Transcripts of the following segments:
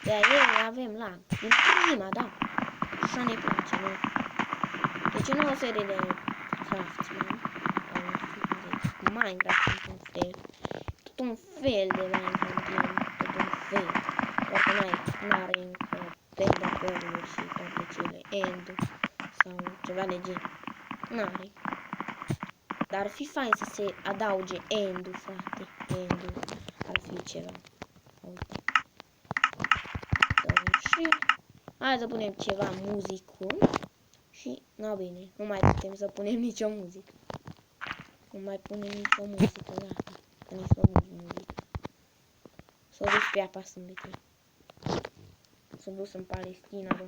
De aia avem lag. Din prima, da. Așa ne place, nu? Deci o nouă serie de Craftsman. Minecraft într-un fel. Tot un fel de Minecraft gen. Tot un fel. Doar că n-are încă Penda-uri și toate cele. End sau ceva de gen. N-are. Dar ar fi fain să se adauge end-ul, frate. End-ul ar fi ceva. Uite. Și hai să punem ceva muzică. Și, na bine, nu mai putem să punem nicio muzică. Nu mai punem nicio muzică, gata. Că nici muzică. S-a dus pe apa sâmbete. S-a dus în Palestina, bă.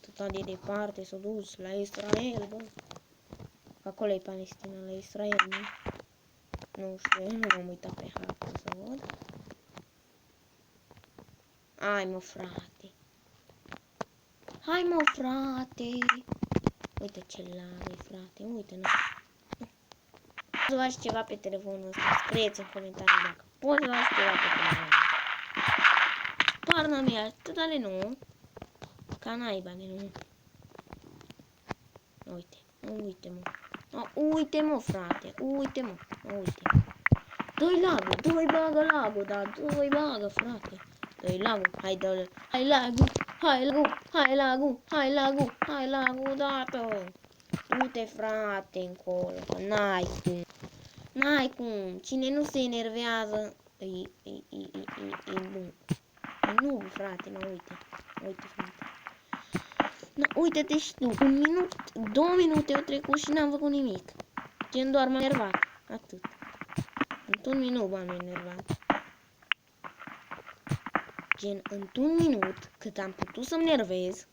Tot de departe, s-a dus la Israel, bă. Acolo e Palestina, la Israel, nu? Nu știu, nu m-am uitat pe hartă să văd. Hai mă, frate. Hai mă, frate. Uite ce lag e, frate. Uite-ne. Poți să faci ceva pe telefonul ăsta. Scrieți în comentarii dacă poți să faci ceva pe telefonul ăsta. Sparnă mea, atâta de nu. Ca naiba de nu. Uite. Uite mă. Uite mă, frate. Uite mă. Uite. Dă-i lagul. Dă-i bagă lagul. Da, dă-i bagă, frate. Dă-i lagul. Hai, dă-l. Hai lagul. Hai lagul. Hai lagul. Hai lagul. Hai lagul. Dată. Du-te, frate, încolo. N-ai cum. N-ai cum. Cine nu se enervează e bun. Nu, frate, nu, uite. Uite, frate. Uite-te și tu. 1 minut, 2 minute au trecut și n-am făcut nimic. Gen doar m-am enervat. Atât. Într-un minut m-am enervat. Gen, într-un minut, cât am putut să-mi nervez.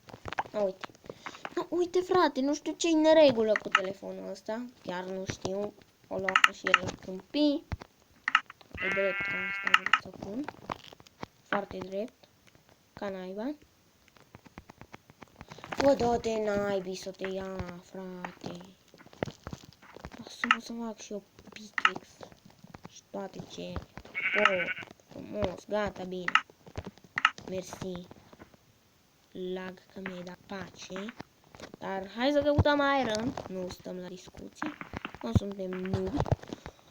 Uite. Uite, frate, nu știu ce-i neregulă cu telefonul ăsta. Chiar nu știu. O luat și el câmpii. E drept ca asta vreau să pun. Foarte drept. Ca naiba. Bă, dă-te naibii să te ia, frate. Lasă-mă să fac și eu pickaxe. Și toate ce. Oh, frumos, gata, bine. Mersi. Lag că mi-ai dat pace. Dar hai să căutăm iron. Nu stăm la discuții. Nu suntem nubi.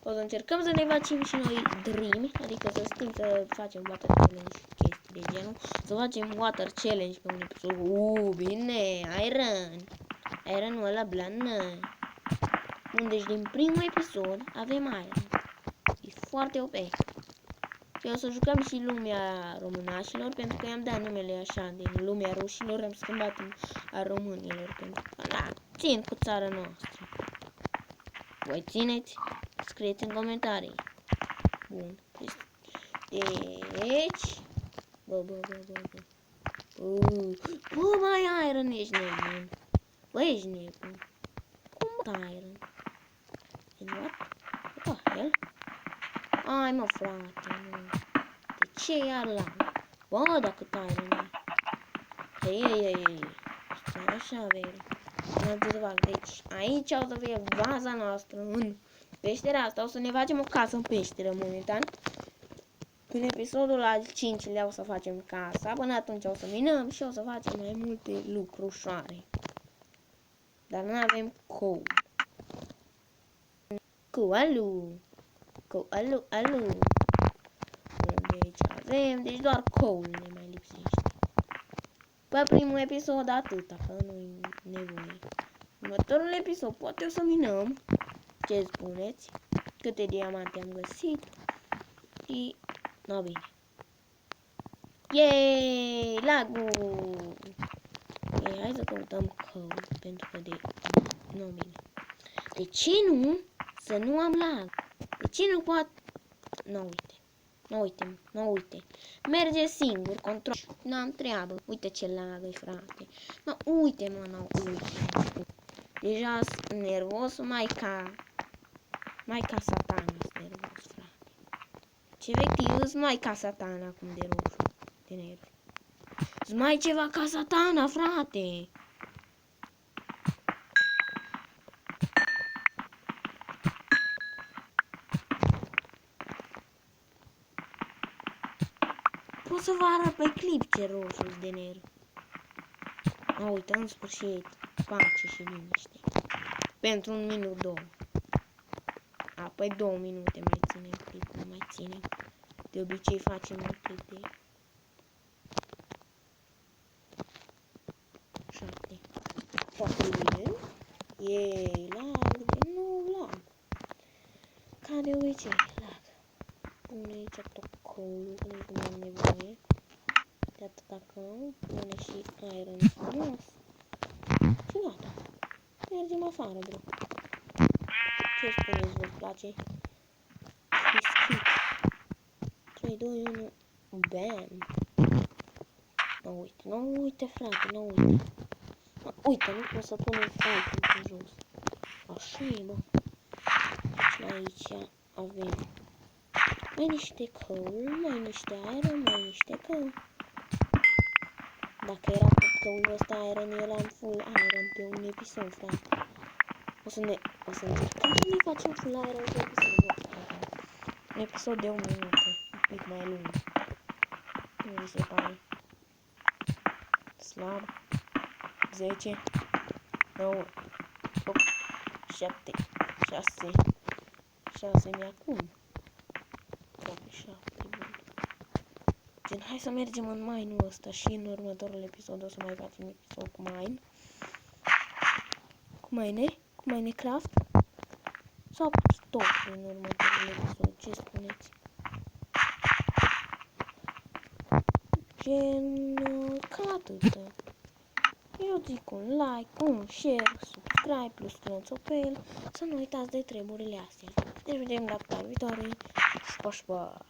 O să încercăm să ne facem și noi dream. Adică să stăm să facem water challenge și chestii de genul. Să facem water challenge pe un episod. Bine, iron. Ironul ăla blană. Unde și din primul episod avem iron. E foarte OP. Și o să jucăm și lumea românașilor, pentru că i-am dat numele așa, din lumea rușilor, am schimbat a românilor, pentru că, da, țin cu țara noastră. Voi țineți? Scrieți în comentarii. Bun. Deci... Bă, mai iron, ești nebun. Bă, ești nebun. Cum iron? What the hell? Ai mă, frate, nu. De ce iar la? Bă, dacă iron. Ei. Stai așa, veri. Deci, aici o să fie vaza noastră în peștera asta. O să ne facem o casă în peșteră momentan. În episodul al 5-lea o să facem casa. Până atunci o să minăm și o să facem mai multe lucrușoare. Dar nu avem coal. Coal. Deci avem, deci doar coal ne mai lipsește. Pe primul episod atâta, că nu-i nevoie. Următorul episod poate o să minăm. Ce spuneți? Câte diamante am găsit? Și... no, bine. Yeee! Lagul! Ei, hai să căutăm coal, pentru că de... nu, bine. De ce nu? Să nu am lag. De ce nu poate... Nu uite. Merge singur, control. N-am treabă. Uite ce lag-i, frate. Uite. Deja sunt nervos, mai ca satana sunt nervos, frate. Ce efectiv îți mai ca satana acum de roșu, de nervi. Îți mai ceva ca satana, frate. Poți să vă arăt pe clip ce roșu de negru. A, uite, în sfârșit, pace și liniște. Pentru 1 minut, 2. A, păi 2 minute mai ținem clip, nu mai ținem. De obicei facem un clip de 7. Foarte bine. E lag de nou lag. Ca de obicei, lag. Pune aici tocolul, că nici nu am nevoie. De atâta că pune și iron frumos. Și gata. Mergem afară, bro. Ce spuneți, vă place? Skip. 3, 2, 1. Bam. Nu uite, frate, nu uite. Uite, nu pot să punem item pe jos. Așa e, bă. Și aici avem mai niște coal, mai niște iron, mai niște coal. Dacă era cu coal ăsta iron, eram full iron pe un episod, frate. O să încercăm să ne facem full iron pe episodul ăsta. Un episod de 1 minut, un pic mai lung. Nu mi se pare. Slab. 10, 9, 8, 7, 6, 6 mi-acum. Aproape 7, bun. Gen, hai să mergem în mine-ul ăsta și în următorul episod o să mai facem episod cu mine. Cu Minecraft. Sau cu stop în următorul episod, ce spuneți? Gen, cam atât. Eu zic un like, un share, subscribe plus clonoțopel, să nu uitați de treburile astea. Ne vedem data viitoare. Pa, pa!